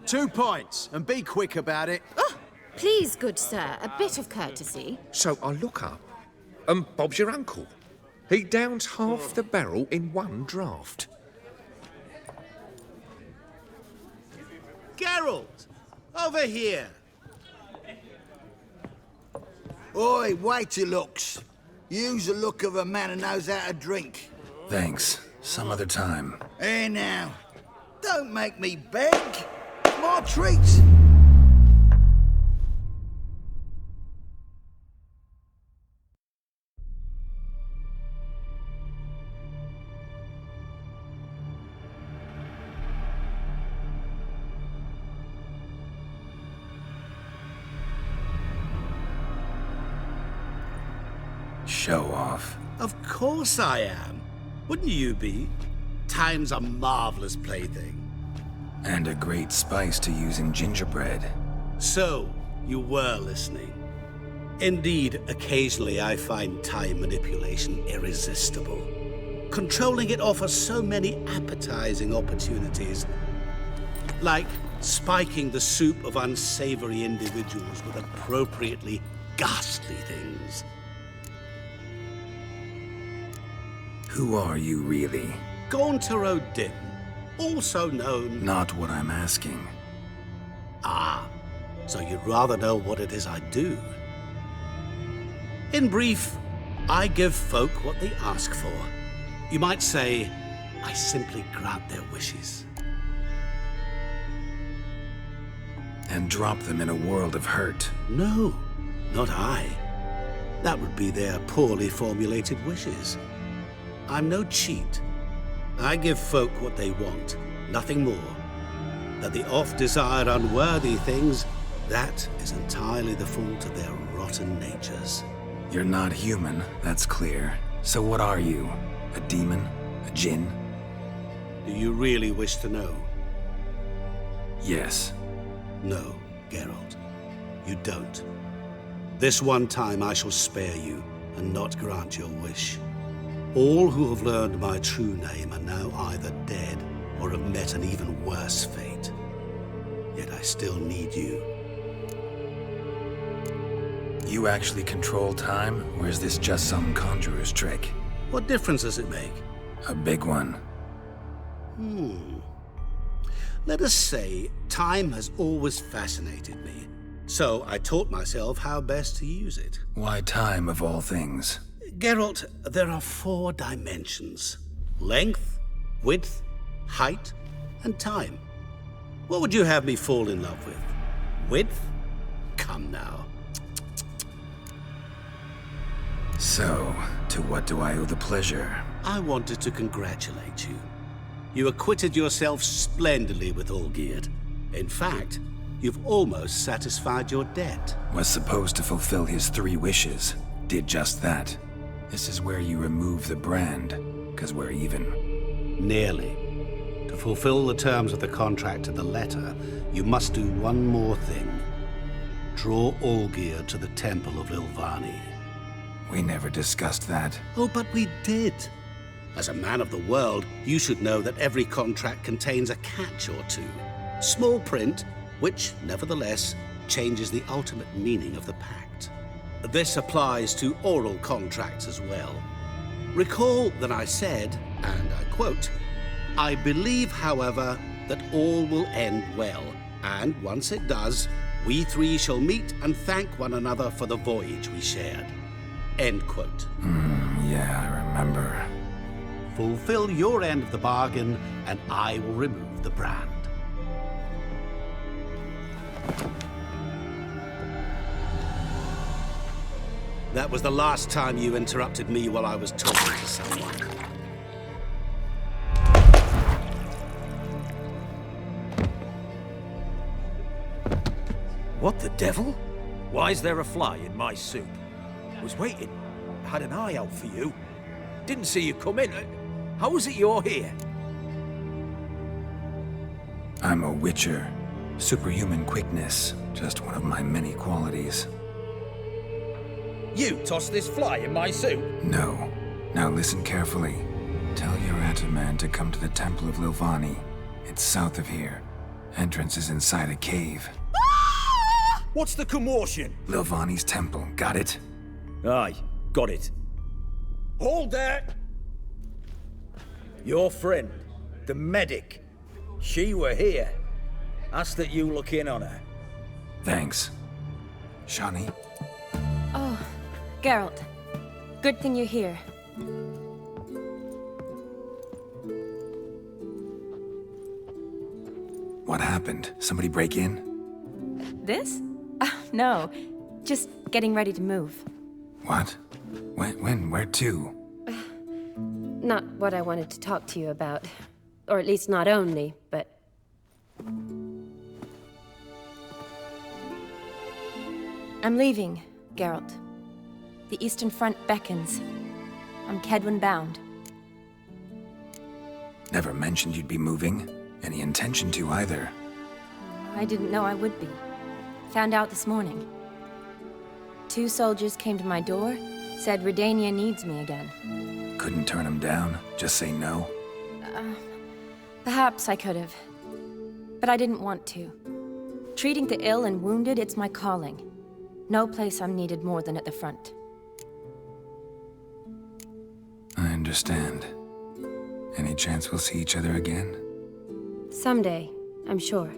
2 points, and be quick about it. Oh, please, good sir, a bit of courtesy. So I look up, and Bob's your uncle. He downs half the barrel in one draught. Geralt! Over here! Oi, wait your looks. Use the look of a man who knows how to drink. Thanks. Some other time. Here now. Don't make me beg. More treats. Show off. Of course I am. Wouldn't you be? Time's a marvelous plaything. And a great spice to use in gingerbread. So, you were listening. Indeed, occasionally I find time manipulation irresistible. Controlling it offers so many appetizing opportunities. Like spiking the soup of unsavory individuals with appropriately ghastly things. Who are you, really? Gaunter O'Dimm, also known... Not what I'm asking. Ah, so you'd rather know what it is I do. In brief, I give folk what they ask for. You might say, I simply grant their wishes. And drop them in a world of hurt. No, not I. That would be their poorly formulated wishes. I'm no cheat. I give folk what they want, nothing more. That the oft-desired unworthy things, that is entirely the fault of their rotten natures. You're not human, that's clear. So what are you? A demon? A djinn? Do you really wish to know? Yes. No, Geralt. You don't. This one time I shall spare you, and not grant your wish. All who have learned my true name are now either dead or have met an even worse fate. Yet I still need you. You actually control time, or is this just some conjurer's trick? What difference does it make? A big one. Let us say time has always fascinated me. So I taught myself how best to use it. Why time, of all things? Geralt, there are 4 dimensions. Length, width, height, and time. What would you have me fall in love with? Width? Come now. So, to what do I owe the pleasure? I wanted to congratulate you. You acquitted yourself splendidly with Olgierd. In fact, you've almost satisfied your debt. Was supposed to fulfill his 3 wishes. Did just that. This is where you remove the brand, 'cause we're even. Nearly. To fulfill the terms of the contract to the letter, you must do one more thing. Draw Olgierd to the temple of Lilvani. We never discussed that. Oh, but we did. As a man of the world, you should know that every contract contains a catch or two. Small print, which, nevertheless, changes the ultimate meaning of the pact. This applies to oral contracts as well. Recall that I said, and I quote, "I believe, however, that all will end well, and once it does, we 3 shall meet and thank one another for the voyage we shared." End quote. Yeah, I remember. Fulfill your end of the bargain, and I will remove the brand. That was the last time you interrupted me while I was talking to someone. What the devil? Why is there a fly in my soup? Was waiting. Had an eye out for you. Didn't see you come in. How is it you're here? I'm a witcher. Superhuman quickness. Just one of my many qualities. You tossed this fly in my soup? No. Now listen carefully. Tell your Ataman to come to the Temple of Lilvani. It's south of here. Entrance is inside a cave. What's the commotion? Lilvani's temple, got it? Aye, got it. Hold there! Your friend, the medic, she were here. Ask that you look in on her. Thanks. Shani? Oh, Geralt. Good thing you're here. What happened? Somebody break in? This? No. Just getting ready to move. What? When? Where to? Not what I wanted to talk to you about. Or at least not only, but... I'm leaving, Geralt. The Eastern Front beckons. I'm Kedwin bound. Never mentioned you'd be moving. Any intention to either. I didn't know I would be. Found out this morning. 2 soldiers came to my door, said Redania needs me again. Couldn't turn him down? Just say no? Perhaps I could have. But I didn't want to. Treating the ill and wounded, it's my calling. No place I'm needed more than at the front. I understand. Any chance we'll see each other again? Someday, I'm sure.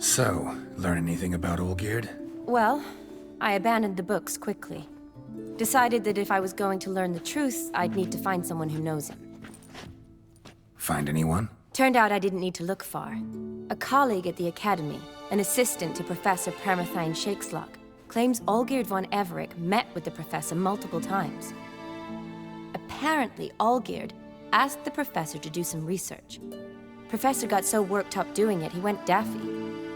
So, learn anything about Olgierd? Well, I abandoned the books quickly. Decided that if I was going to learn the truth, I'd need to find someone who knows him. Find anyone? Turned out I didn't need to look far. A colleague at the Academy, an assistant to Professor Premethine Shakeslock, claims Olgierd von Everec met with the professor multiple times. Apparently, Olgierd asked the professor to do some research. Professor got so worked up doing it, he went daffy.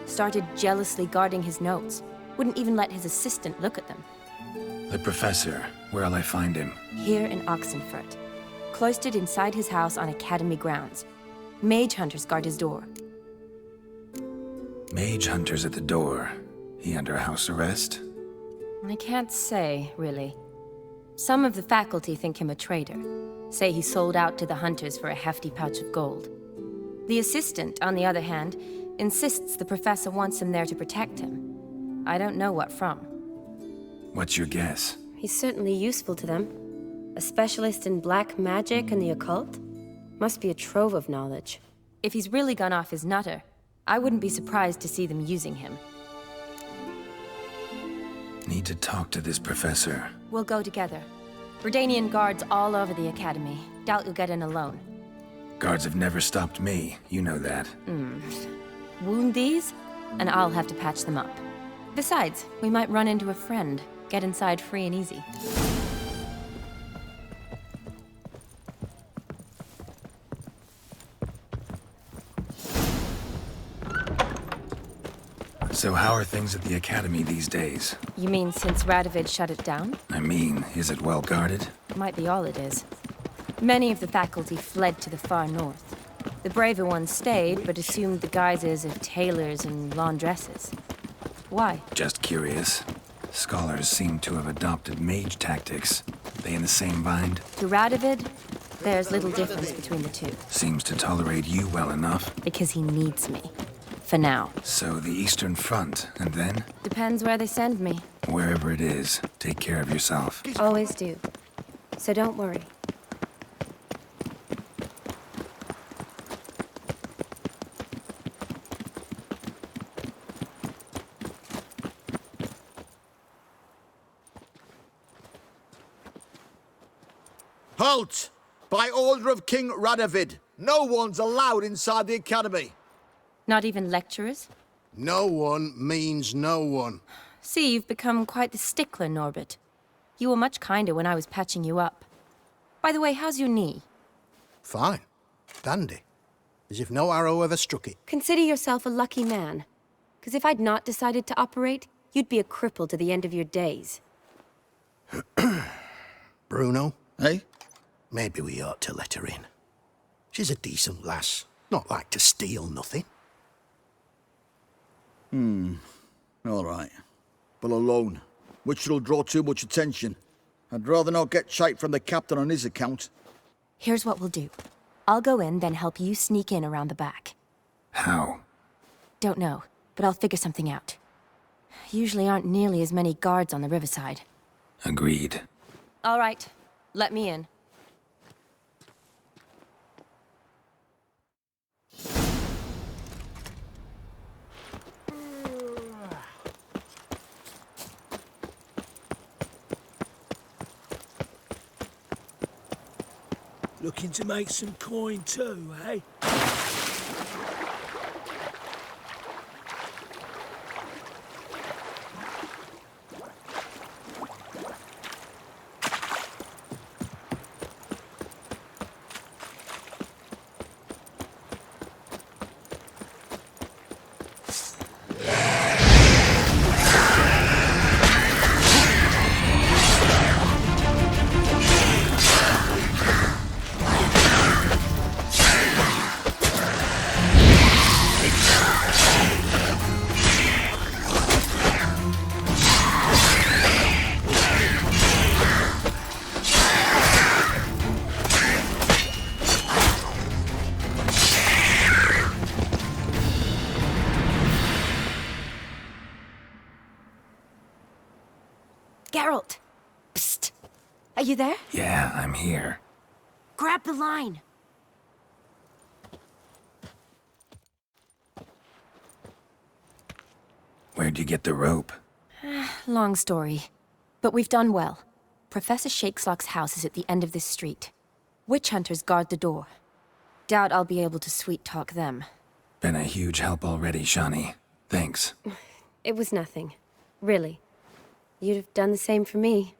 Started jealously guarding his notes. Wouldn't even let his assistant look at them. The professor. Where'll I find him? Here in Oxenfurt. Cloistered inside his house on Academy grounds. Mage hunters guard his door. Mage hunters at the door. He under house arrest? I can't say, really. Some of the faculty think him a traitor. Say he sold out to the hunters for a hefty pouch of gold. The assistant, on the other hand, insists the professor wants him there to protect him. I don't know what from. What's your guess? He's certainly useful to them. A specialist in black magic and the occult? Must be a trove of knowledge. If he's really gone off his nutter, I wouldn't be surprised to see them using him. Need to talk to this professor. We'll go together. Redanian guards all over the Academy. Doubt you'll get in alone. Guards have never stopped me, you know that. Wound these, and I'll have to patch them up. Besides, we might run into a friend. Get inside free and easy. So how are things at the Academy these days? You mean since Radovid shut it down? I mean, is it well guarded? Might be all it is. Many of the faculty fled to the far north. The braver ones stayed, but assumed the guises of tailors and laundresses. Why? Just curious. Scholars seem to have adopted mage tactics. They in the same bind? To Radovid, there's little difference between the two. Seems to tolerate you well enough. Because he needs me. For now. So the Eastern Front, and then? Depends where they send me. Wherever it is, take care of yourself. Always do. So don't worry. Halt! By order of King Radovid, no one's allowed inside the Academy. Not even lecturers? No one means no one. See, you've become quite the stickler, Norbert. You were much kinder when I was patching you up. By the way, how's your knee? Fine. Dandy. As if no arrow ever struck it. Consider yourself a lucky man. Because if I'd not decided to operate, you'd be a cripple to the end of your days. Bruno? Eh? Maybe we ought to let her in. She's a decent lass. Not like to steal nothing. All right. But alone, which will draw too much attention. I'd rather not get shite from the captain on his account. Here's what we'll do. I'll go in, then help you sneak in around the back. How? Don't know, but I'll figure something out. Usually aren't nearly as many guards on the riverside. Agreed. All right, let me in. Looking to make some coin too, eh? Geralt! Psst! Are you there? Yeah, I'm here. Grab the line! Where'd you get the rope? Long story. But we've done well. Professor Shakeslock's house is at the end of this street. Witch hunters guard the door. Doubt I'll be able to sweet-talk them. Been a huge help already, Shani. Thanks. It was nothing. Really. You'd have done the same for me.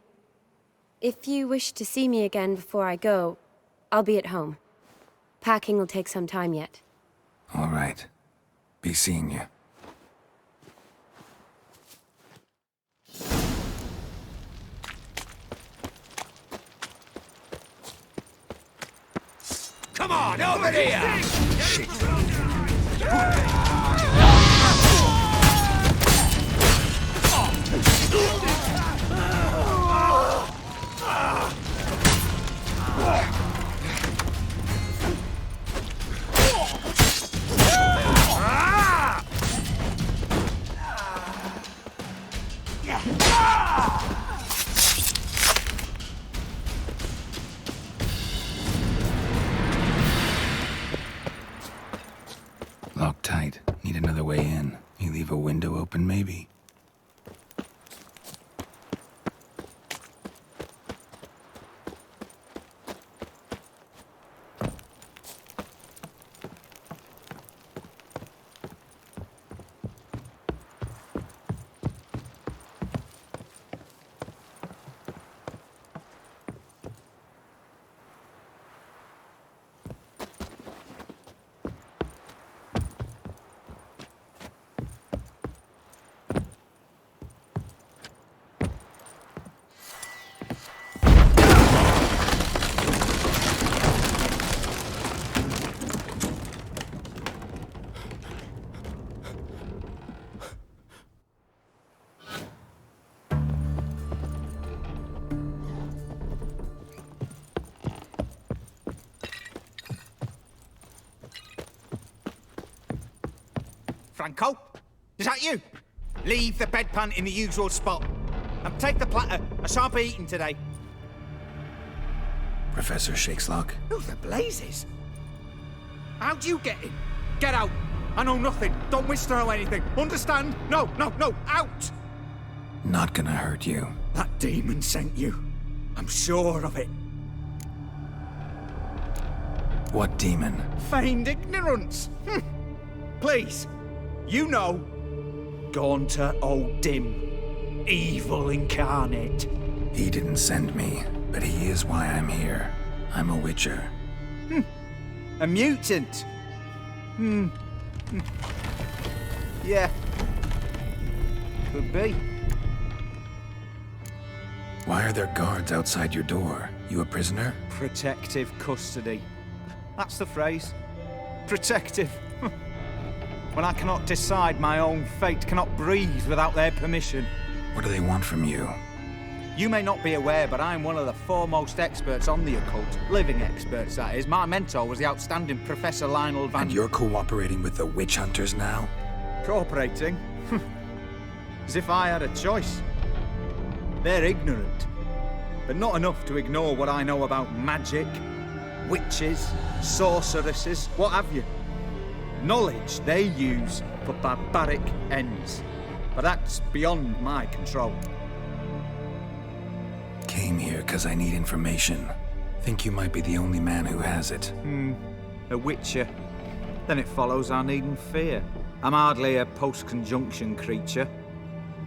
If you wish to see me again before I go, I'll be at home. Packing will take some time yet. All right. Be seeing you. Come on, over here! Locked tight. Need another way in. You leave a window open, maybe? Franco? Is that you? Leave the bedpan in the usual spot. And take the platter. I shan't be eating today. Professor Shakeslock? Who the blazes? How'd you get in? Get out. I know nothing. Don't wish to know anything. Understand? No, no, no. Out! Not gonna hurt you. That demon sent you. I'm sure of it. What demon? Feigned ignorance. Please. You know. Gaunter O'Dimm. Evil incarnate. He didn't send me, but he is why I'm here. I'm a witcher. A mutant. Yeah. Could be. Why are there guards outside your door? You a prisoner? Protective custody. That's the phrase. Protective. When I cannot decide my own fate, cannot breathe without their permission. What do they want from you? You may not be aware, but I'm one of the foremost experts on the occult. Living experts, that is. My mentor was the outstanding Professor Lionel Van... And you're cooperating with the witch hunters now? Cooperating? As if I had a choice. They're ignorant, but not enough to ignore what I know about magic, witches, sorceresses, what have you. Knowledge they use for barbaric ends. But that's beyond my control. Came here because I need information. Think you might be the only man who has it. A witcher. Then it follows I needn't fear. I'm hardly a post-conjunction creature.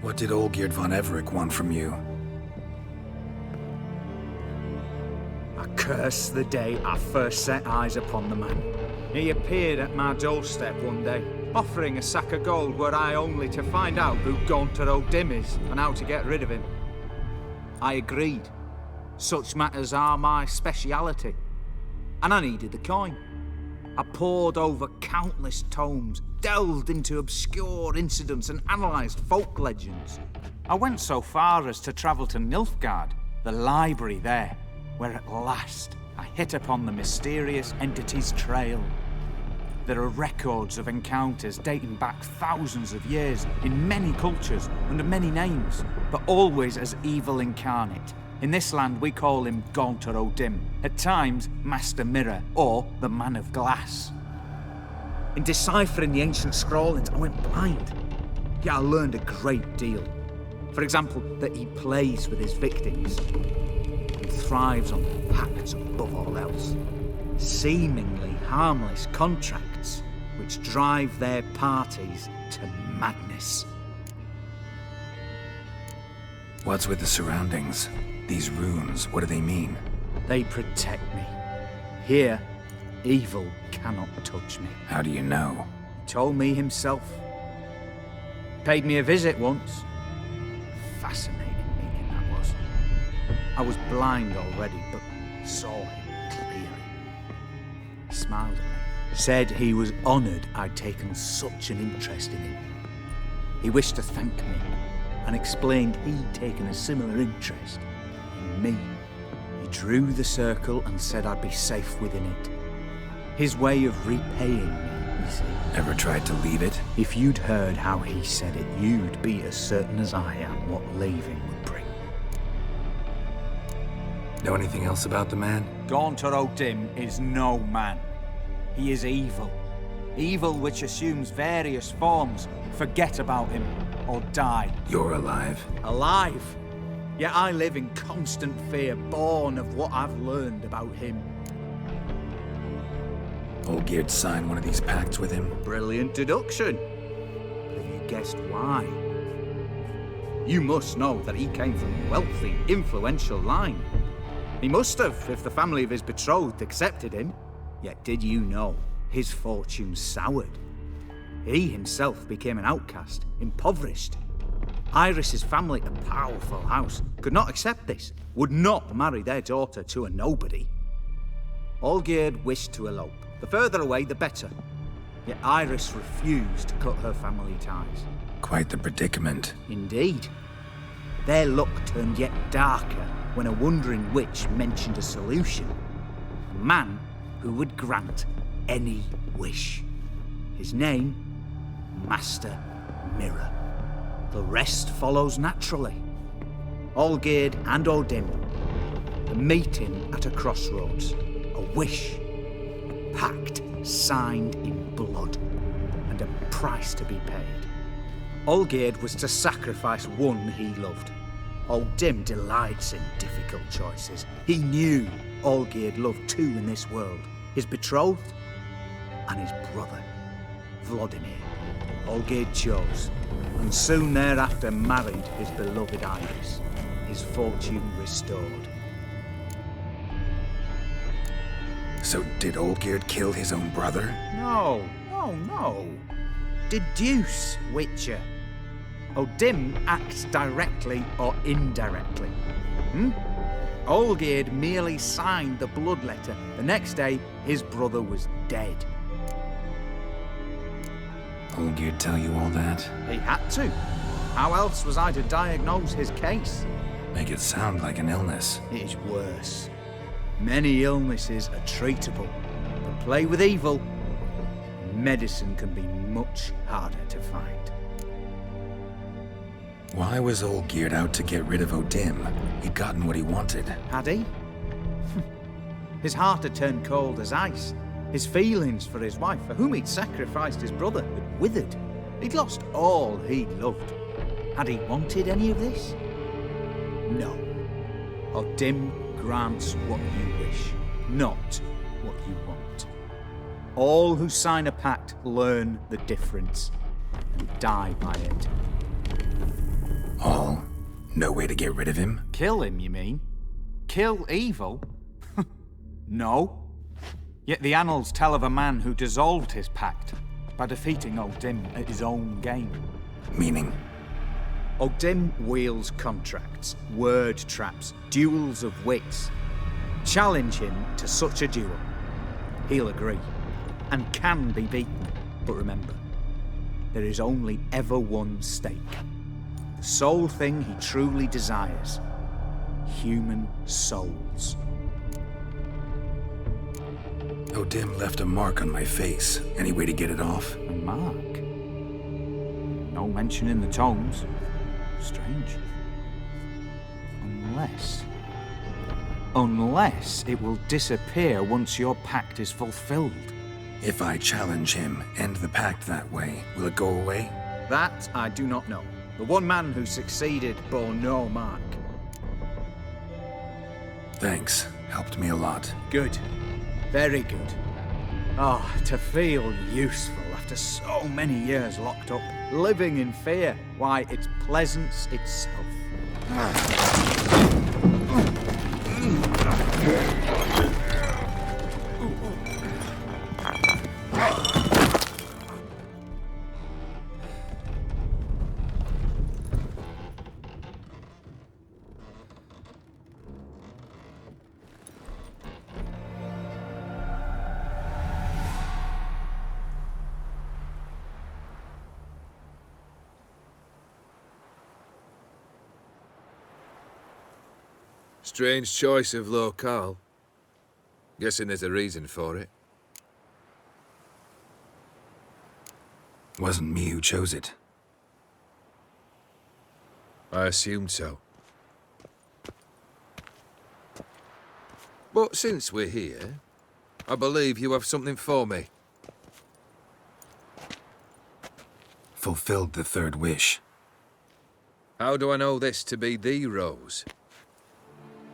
What did Olgierd von Everec want from you? I curse the day I first set eyes upon the man. He appeared at my doorstep one day, offering a sack of gold were I only to find out who Gaunter O'Dimm is and how to get rid of him. I agreed. Such matters are my speciality. And I needed the coin. I pored over countless tomes, delved into obscure incidents and analysed folk legends. I went so far as to travel to Nilfgaard, the library there, where at last I hit upon the mysterious entity's trail. There are records of encounters dating back thousands of years in many cultures under many names, but always as evil incarnate. In this land we call him Gaunter O'Dimm, at times Master Mirror or the Man of Glass. In deciphering the ancient scrawlings I went blind, yet I learned a great deal. For example, that he plays with his victims and thrives on pacts above all else. Seemingly harmless contracts which drive their parties to madness. What's with the surroundings? These runes, what do they mean? They protect me. Here, evil cannot touch me. How do you know? He told me himself. Paid me a visit once. Fascinating meeting that was. I was blind already, but saw him clearly. He smiled at me, said he was honoured I'd taken such an interest in him. He wished to thank me, and explained he'd taken a similar interest in me. He drew the circle and said I'd be safe within it. His way of repaying me, you see. Ever tried to leave it? If you'd heard how he said it, you'd be as certain as I am what leaving would bring. Know anything else about the man? Gaunter O'Dimm is no man. He is evil. Evil which assumes various forms. Forget about him, or die. You're alive. Alive? Yet I live in constant fear, born of what I've learned about him. Olgierd signed one of these pacts with him? Brilliant deduction. Have you guessed why? You must know that he came from a wealthy, influential line. He must have, if the family of his betrothed accepted him. Yet did you know his fortune soured? He himself became an outcast, impoverished. Iris's family, a powerful house, could not accept this, would not marry their daughter to a nobody. Olgierd wished to elope. The further away, the better. Yet Iris refused to cut her family ties. Quite the predicament. Indeed. Their luck turned yet darker when a wandering witch mentioned a solution. A man who would grant any wish. His name, Master Mirror. The rest follows naturally. Olgierd and O'Dimm, the meeting at a crossroads, a wish, a pact signed in blood, and a price to be paid. Olgierd was to sacrifice one he loved. O'Dimm delights in difficult choices. He knew Olgierd loved two in this world, his betrothed and his brother, Vladimir. Olgierd chose, and soon thereafter married his beloved Iris, his fortune restored. So did Olgierd kill his own brother? No. Deduce, Witcher. O'Dimm acts directly or indirectly. Olgierd merely signed the blood letter. The next day, his brother was dead. Olgierd tell you all that? He had to. How else was I to diagnose his case? Make it sound like an illness. It is worse. Many illnesses are treatable, but play with evil, medicine can be much harder to find. Why was Olgierd out to get rid of O'Dimm? He'd gotten what he wanted. Had he? His heart had turned cold as ice. His feelings for his wife, for whom he'd sacrificed his brother, had withered. He'd lost all he'd loved. Had he wanted any of this? No. O'Dimm grants what you wish, not what you want. All who sign a pact learn the difference and die by it. All? No way to get rid of him? Kill him, you mean? Kill evil? No. Yet the annals tell of a man who dissolved his pact by defeating O'Dimm at his own game. Meaning? O'Dimm wields contracts, word traps, duels of wits. Challenge him to such a duel. He'll agree, and can be beaten. But remember, there is only ever one stake. The sole thing he truly desires. Human souls. O'Dimm left a mark on my face. Any way to get it off? A mark? No mention in the tomes. Strange. Unless it will disappear once your pact is fulfilled. If I challenge him, end the pact that way, will it go away? That I do not know. The one man who succeeded bore no mark. Thanks. Helped me a lot. Good. Very good. Oh, to feel useful after so many years locked up, living in fear. Why, it's pleasance itself. Strange choice of locale. Guessing there's a reason for it. Wasn't me who chose it. I assumed so. But since we're here, I believe you have something for me. Fulfilled the third wish. How do I know this to be the rose?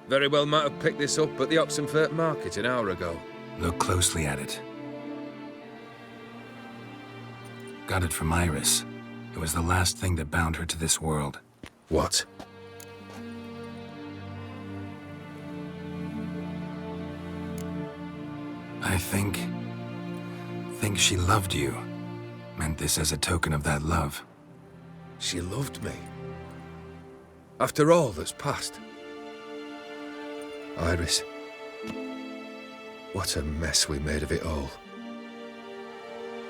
Very well might have picked this up at the Oxenfurt market an hour ago. Look closely at it. Got it from Iris. It was the last thing that bound her to this world. What? I think she loved you. Meant this as a token of that love. She loved me. After all that's passed. Iris. What a mess we made of it all.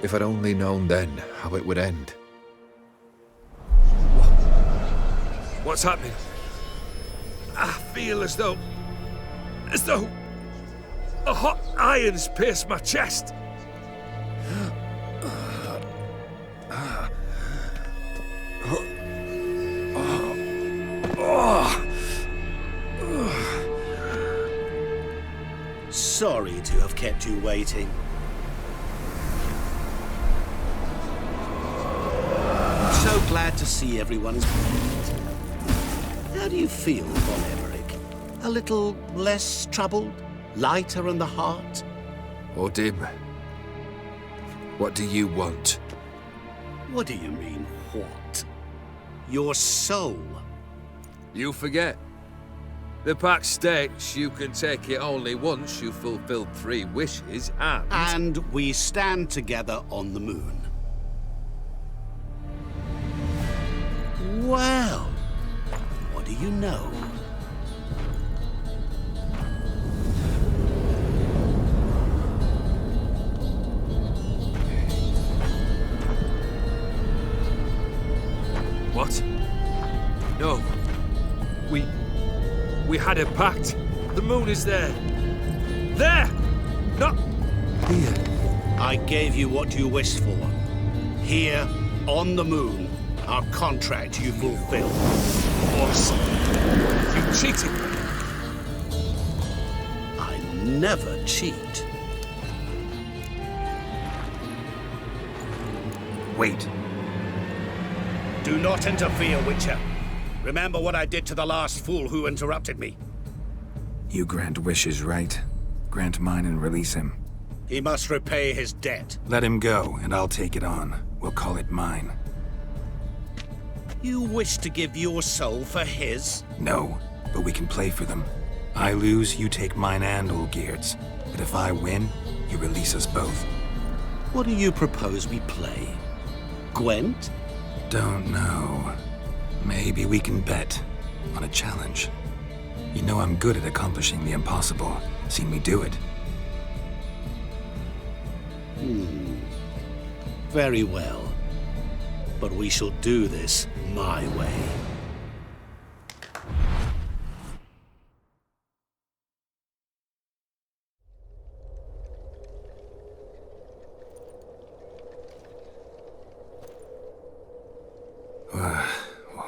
If I'd only known then how it would end. What's happening? I feel as though a hot iron's pierced my chest. Sorry to have kept you waiting. I'm so glad to see everyone is pleased. How do you feel, von Everec? A little less troubled? Lighter in the heart? O'Dimm, what do you want? What do you mean, what? Your soul. You forget. The pact states you can take it only once you've fulfilled 3 wishes and... And we stand together on the moon. Well, what do you know? What? No. we had a pact. The moon is there. There! Not here. I gave you what you wished for. Here, on the moon, our contract you fulfilled. Awesome. You cheated me. I never cheat. Wait. Do not interfere, Witcher. Remember what I did to the last fool who interrupted me. You grant wishes, right? Grant mine and release him. He must repay his debt. Let him go, and I'll take it on. We'll call it mine. You wish to give your soul for his? No, but we can play for them. I lose, you take mine and Olgierd's. But if I win, you release us both. What do you propose we play? Gwent? Don't know. Maybe we can bet on a challenge. You know I'm good at accomplishing the impossible. Seen me do it. Very well. But we shall do this my way.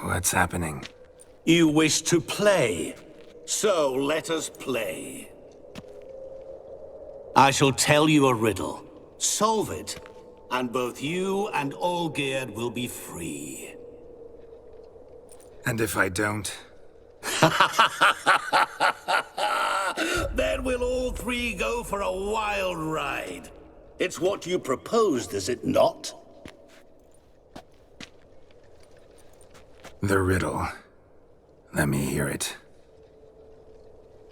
What's happening? You wish to play, so let us play. I shall tell you a riddle. Solve it, and both you and Olgierd will be free. And if I don't? Then we'll all three go for a wild ride. It's what you proposed, is it not? The riddle. Let me hear it.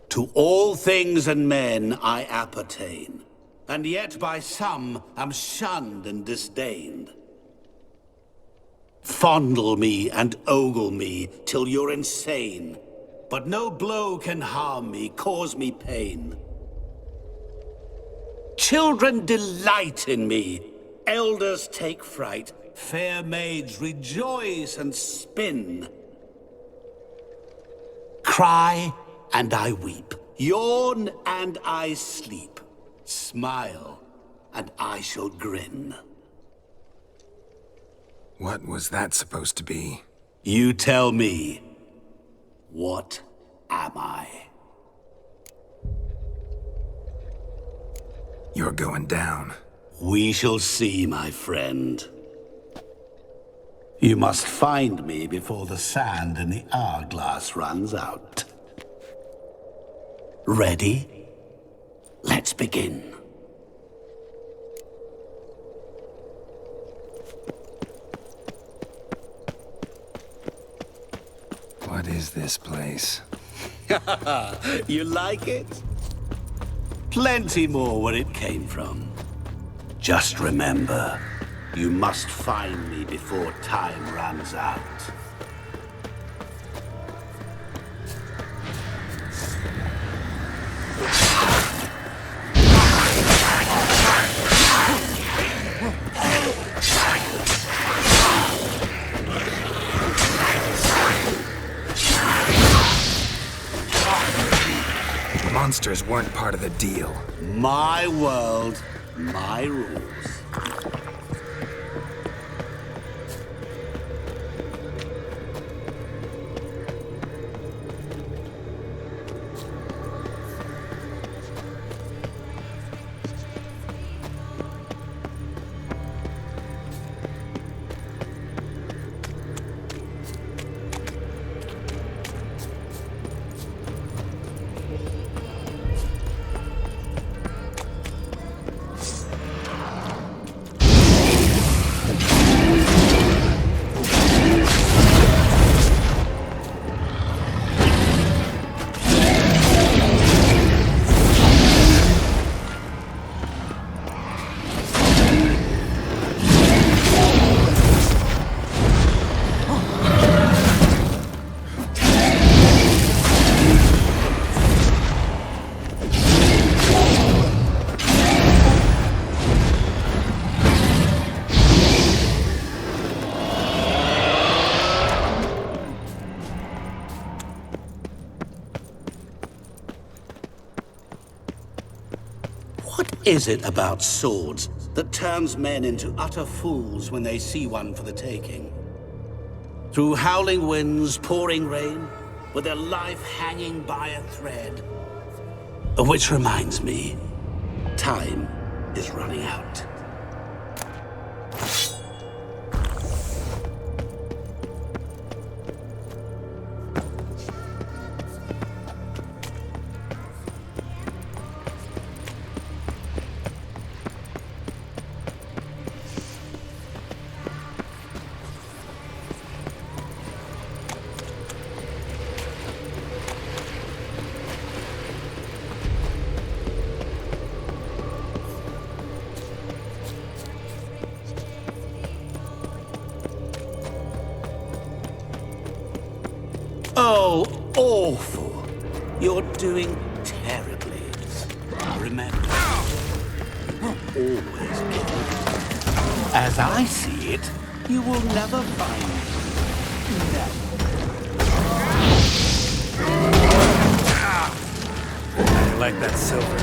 To all things and men I appertain, and yet by some am shunned and disdained. Fondle me and ogle me till you're insane, but no blow can harm me, cause me pain. Children delight in me, elders take fright, fair maids rejoice and spin. Cry and I weep, yawn and I sleep, smile and I shall grin. What was that supposed to be? You tell me, what am I? You're going down. We shall see, my friend. You must find me before the sand in the hourglass runs out. Ready? Let's begin. What is this place? You like it? Plenty more where it came from. Just remember, you must find me before time runs out. Monsters weren't part of the deal. My world, my rules. is it about swords that turns men into utter fools when they see one for the taking? Through howling winds, pouring rain, with their life hanging by a thread. Which reminds me, time is running out. Oh, awful. You're doing terribly. Remember, you will always get it. As I see it, you will never find me. Never. I like that silver.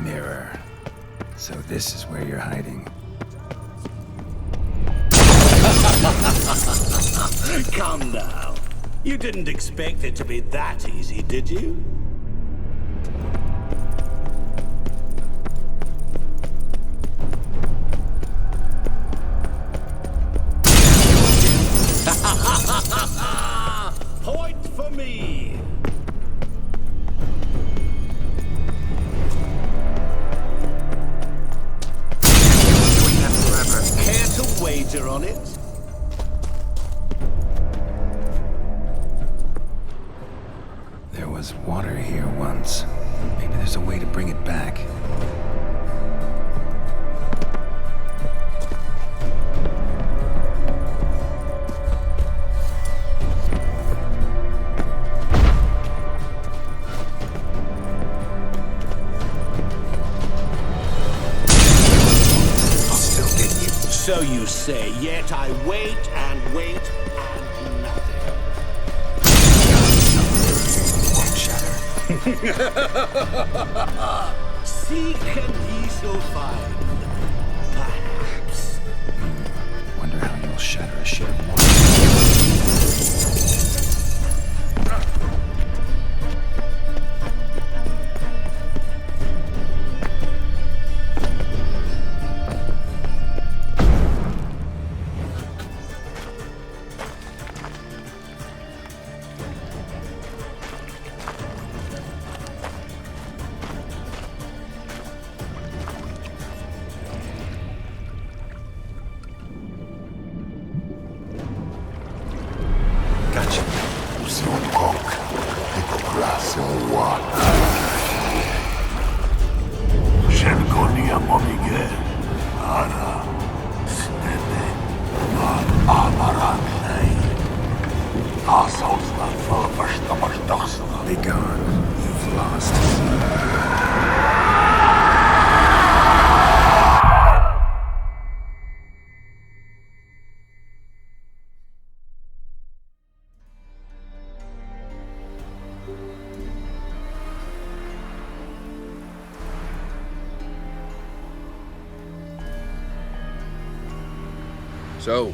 Mirror. So this is where you're hiding. Come now. You didn't expect it to be that easy, did you? Point for me. Doing that forever. Care to wager on it? There was water here once. Maybe there's a way to bring it back. I'll still get you. So you say, yet I wait and wait and nothing. Won't shatter. Seek and ye shall find. Perhaps. Wonder how you'll shatter a ship of water. Gotcha. Be gone. You've lost. So,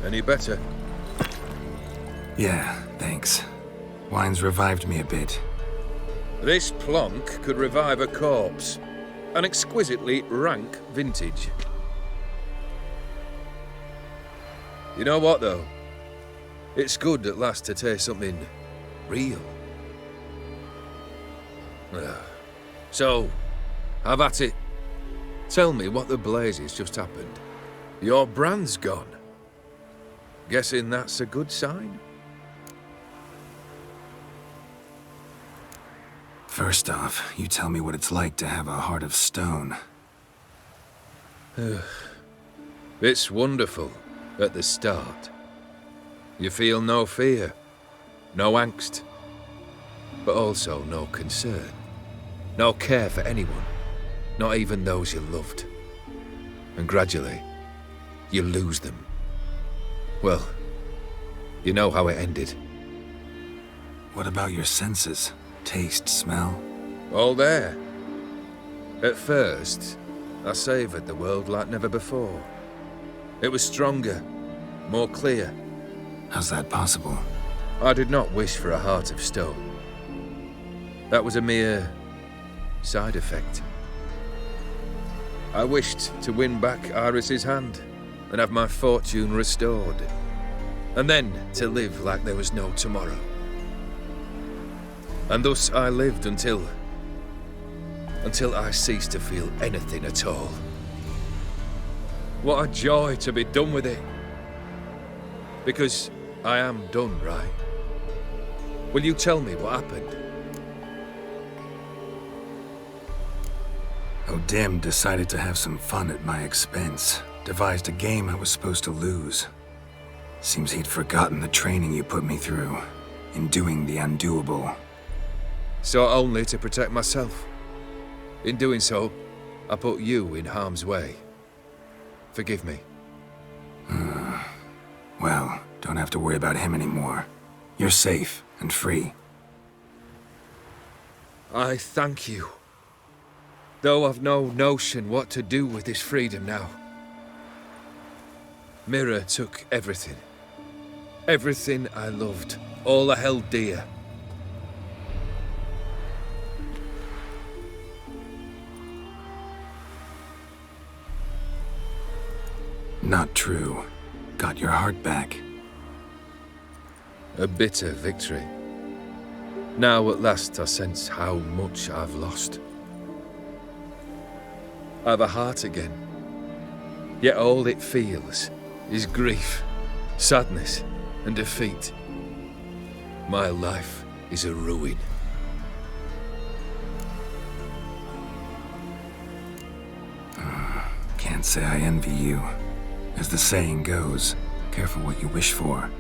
any better? Yeah, thanks. Wine's revived me a bit. This plonk could revive a corpse. An exquisitely rank vintage. You know what, though? It's good at last to taste something real. So, have at it. Tell me what the blazes just happened. Your brand's gone. Guessing that's a good sign? First off, you tell me what it's like to have a heart of stone. It's wonderful at the start. You feel no fear, no angst, but also no concern. No care for anyone, not even those you loved. And gradually, you lose them. Well, you know how it ended. What about your senses? Taste, smell? All there. At first, I savoured the world like never before. It was stronger, more clear. How's that possible? I did not wish for a heart of stone. That was a mere side effect. I wished to win back Iris's hand and have my fortune restored. And then to live like there was no tomorrow. And thus I lived until I ceased to feel anything at all. What a joy to be done with it. Because I am done, right? Will you tell me what happened? O'Dimm decided to have some fun at my expense. Devised a game I was supposed to lose. Seems he'd forgotten the training you put me through in doing the undoable. So only to protect myself. In doing so, I put you in harm's way. Forgive me. Well, don't have to worry about him anymore. You're safe and free. I thank you. Though I've no notion what to do with this freedom now. Mira took everything. Everything I loved. All I held dear. Not true. Got your heart back. A bitter victory. Now at last I sense how much I've lost. I've a heart again. Yet all it feels is grief, sadness, and defeat. My life is a ruin. Can't say I envy you. As the saying goes, careful what you wish for.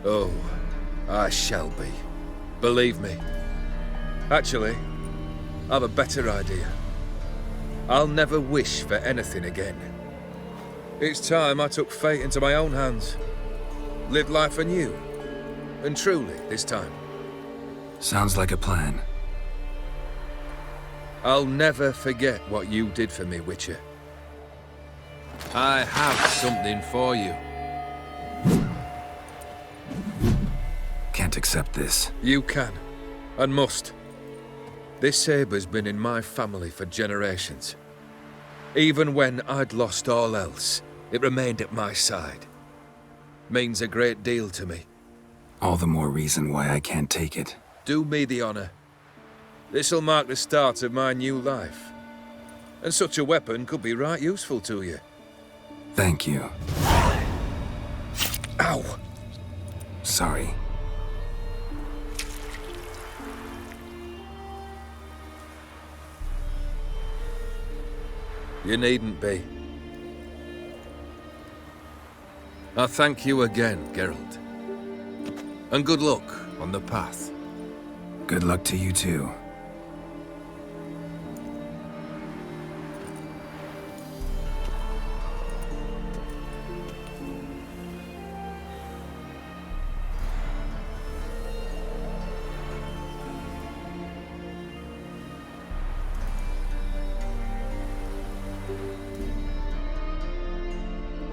Oh, I shall be. Believe me. Actually, I've a better idea. I'll never wish for anything again. It's time I took fate into my own hands. Lived life anew. And truly, this time. Sounds like a plan. I'll never forget what you did for me, Witcher. I have something for you. Can't accept this. You can, and must. This sabre's been in my family for generations. Even when I'd lost all else, it remained at my side. Means a great deal to me. All the more reason why I can't take it. Do me the honor. This'll mark the start of my new life. And such a weapon could be right useful to you. Thank you. Ow! Sorry. You needn't be. I thank you again, Geralt. And good luck on the path. Good luck to you too.